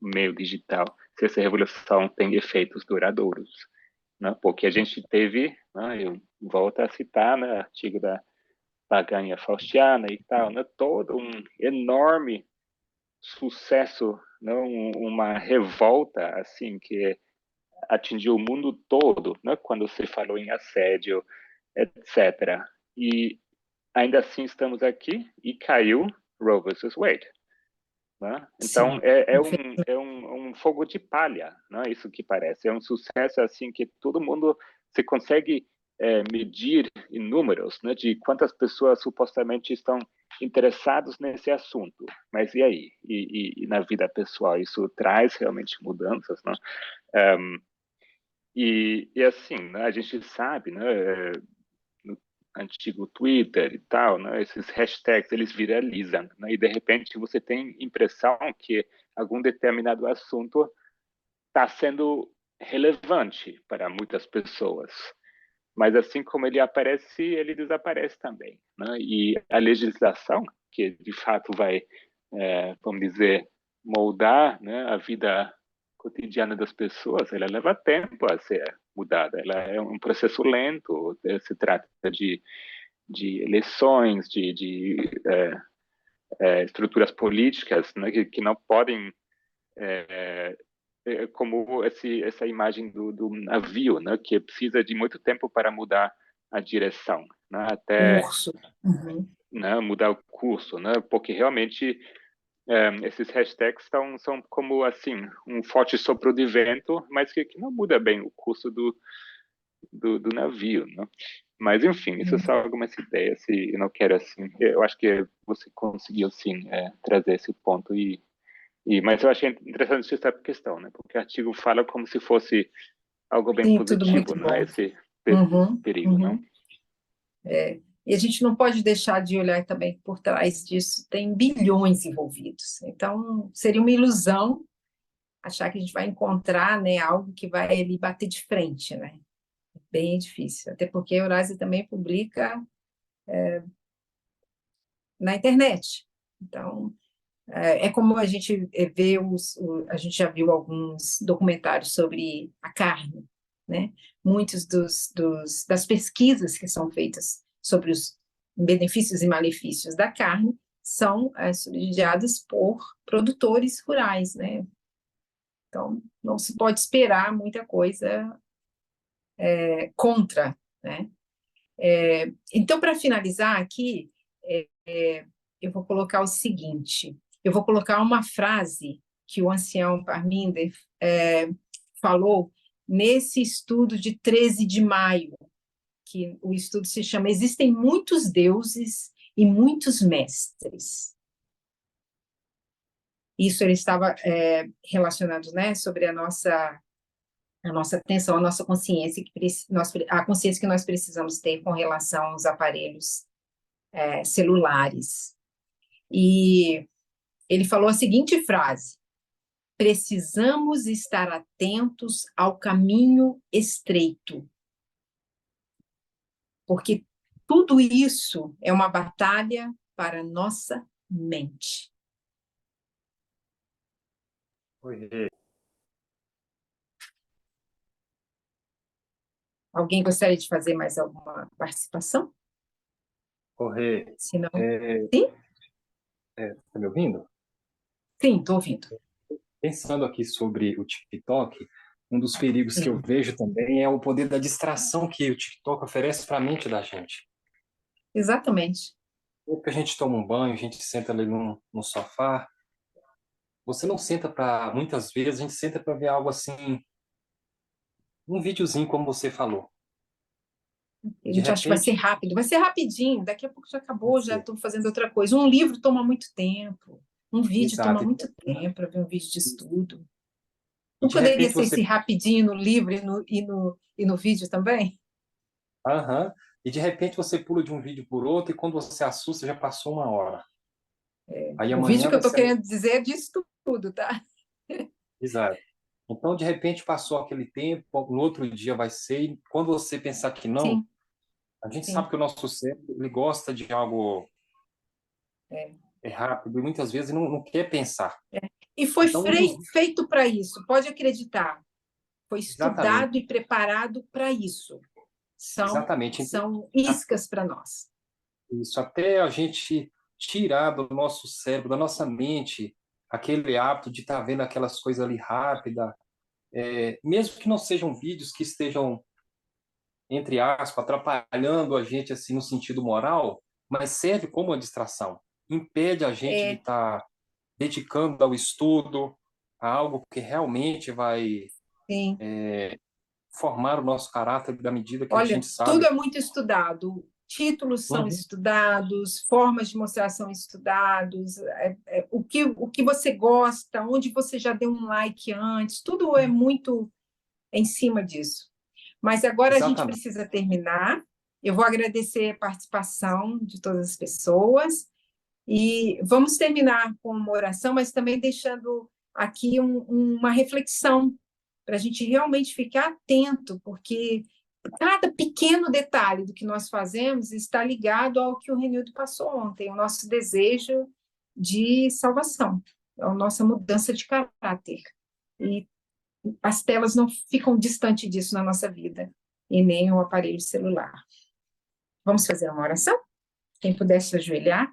meio digital, se essa revolução tem efeitos duradouros, né? Porque a gente teve, né, eu volto a citar, né, artigo da Baganha Faustiana e tal, né, todo um enorme sucesso, né, uma revolta assim que atingiu o mundo todo, né, quando se falou em assédio, etc. E ainda assim estamos aqui e caiu Roe versus Wade. Né? Então, Sim. é um fogo de palha, não é isso que parece. É um sucesso assim que todo mundo se consegue medir em números, né, de quantas pessoas supostamente estão interessados nesse assunto. Mas e aí? E na vida pessoal, isso traz realmente mudanças, né? E assim, né, a gente sabe, né, no antigo Twitter e tal, né, esses hashtags, eles viralizam, né, e de repente você tem impressão que algum determinado assunto está sendo relevante para muitas pessoas. Mas assim como ele aparece, ele desaparece também, né? E a legislação, que de fato vai, vamos dizer, moldar, né, a vida cotidiana das pessoas, ela leva tempo a ser mudada. Ela é um processo lento. Se trata de eleições, de estruturas políticas, né, que não podem como essa imagem do navio, né, que precisa de muito tempo para mudar a direção, né, até Curso. Uhum. né, mudar o curso, né, porque realmente esses hashtags são como assim um forte sopro de vento, mas que não muda bem o curso do navio, né? Mas enfim, isso é só algumas ideias. E eu não quero assim. Eu acho que você conseguiu sim trazer esse ponto mas eu achei interessante essa questão, né? Porque o artigo fala como se fosse algo bem Sim, tudo muito positivo, não é bom. esse Uhum, perigo, não? uhum. E a gente não pode deixar de olhar também que por trás disso tem bilhões envolvidos. Então, seria uma ilusão achar que a gente vai encontrar, né, algo que vai ali bater de frente, né? Bem difícil. Até porque a Eurásia também publica na internet. Então, é como a gente vê a gente já viu alguns documentários sobre a carne, né? Muitos das pesquisas que são feitas sobre os benefícios e malefícios da carne são subsidiadas por produtores rurais, né? Então, não se pode esperar muita coisa contra, né? Então, para finalizar aqui, eu vou colocar o seguinte: eu vou colocar uma frase que o ancião Parminder falou nesse estudo de 13 de maio, que o estudo se chama Existem muitos deuses e muitos mestres. Isso ele estava relacionado, né, sobre a nossa atenção, a nossa consciência, a consciência que nós precisamos ter com relação aos aparelhos celulares. E ele falou a seguinte frase: precisamos estar atentos ao caminho estreito, porque tudo isso é uma batalha para nossa mente. Oi, Alguém gostaria de fazer mais alguma participação? Rê, Se não, é, sim? tá me ouvindo? Sim, estou ouvindo. Pensando aqui sobre o TikTok, um dos perigos que eu vejo também é o poder da distração que o TikTok oferece para a mente da gente. Exatamente. Porque a gente toma um banho, a gente senta ali no sofá, você não senta para, muitas vezes, a gente senta para ver algo assim, um videozinho, como você falou. A De gente acha que vai ser repente, rápido, vai ser rapidinho, daqui a pouco já acabou, já você, estou fazendo outra coisa. Um livro toma muito tempo, um vídeo toma exato, muito tempo para ver um vídeo de estudo. e Não de poderia repente ser você, esse rapidinho no livro e no vídeo também? aham, e de repente você pula de um vídeo por outro e quando você assusta já passou uma hora. Aí O vídeo amanhã que eu vai estou ser, querendo dizer é de estudo, tá? exato. Então, de repente, passou aquele tempo, no outro dia vai ser, e quando você pensar que não, Sim, a gente sabe sim. que o nosso cérebro, ele gosta de algo rápido, e muitas vezes não quer pensar. E foi Então, feito para isso, pode acreditar. Foi exatamente, estudado e preparado para isso. exatamente. Então, São iscas para nós. isso, até a gente tirar do nosso cérebro, da nossa mente, aquele hábito de estar vendo aquelas coisas ali rápida, mesmo que não sejam vídeos que estejam, entre aspas, atrapalhando a gente assim no sentido moral, mas serve como uma distração. Impede a gente de É, estar dedicando ao estudo, a algo que realmente vai sim. formar o nosso caráter da medida que a Olha, gente tudo sabe. é muito estudado. Títulos são Uhum, estudados, formas de mostrar são estudados, o que você gosta, onde você já deu um like antes, tudo é muito em cima disso. Mas agora a gente exatamente. precisa terminar. Eu vou agradecer a participação de todas as pessoas e vamos terminar com uma oração, mas também deixando aqui uma reflexão para a gente realmente ficar atento, porque cada pequeno detalhe do que nós fazemos está ligado ao que o Renildo passou ontem, o nosso desejo de salvação, a nossa mudança de caráter. E as telas não ficam distante disso na nossa vida, e nem o aparelho celular. Vamos fazer uma oração? Quem puder se ajoelhar.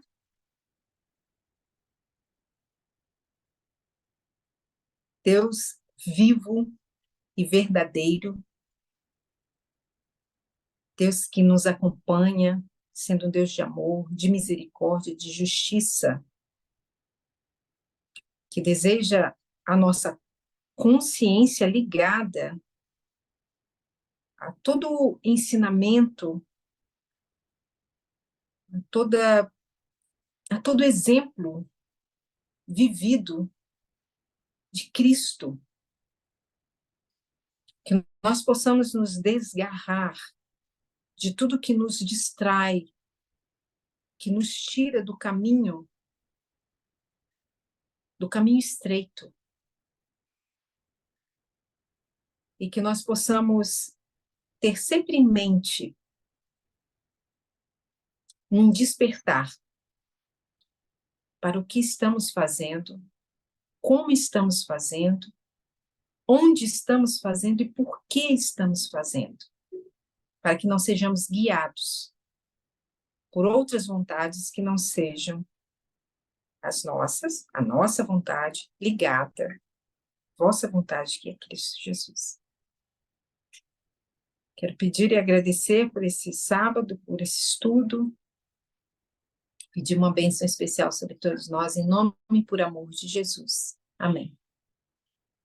Deus vivo e verdadeiro, Deus que nos acompanha, sendo um Deus de amor, de misericórdia, de justiça, que deseja a nossa consciência ligada a todo ensinamento, toda, a todo exemplo vivido de Cristo, que nós possamos nos desgarrar de tudo que nos distrai, que nos tira do caminho estreito, e que nós possamos ter sempre em mente um despertar para o que estamos fazendo, como estamos fazendo, onde estamos fazendo e por que estamos fazendo, para que não sejamos guiados por outras vontades que não sejam as nossas, a nossa vontade ligada à vossa vontade, que é Cristo Jesus. Quero pedir e agradecer por esse sábado, por esse estudo, pedir uma bênção especial sobre todos nós, em nome e por amor de Jesus. Amém.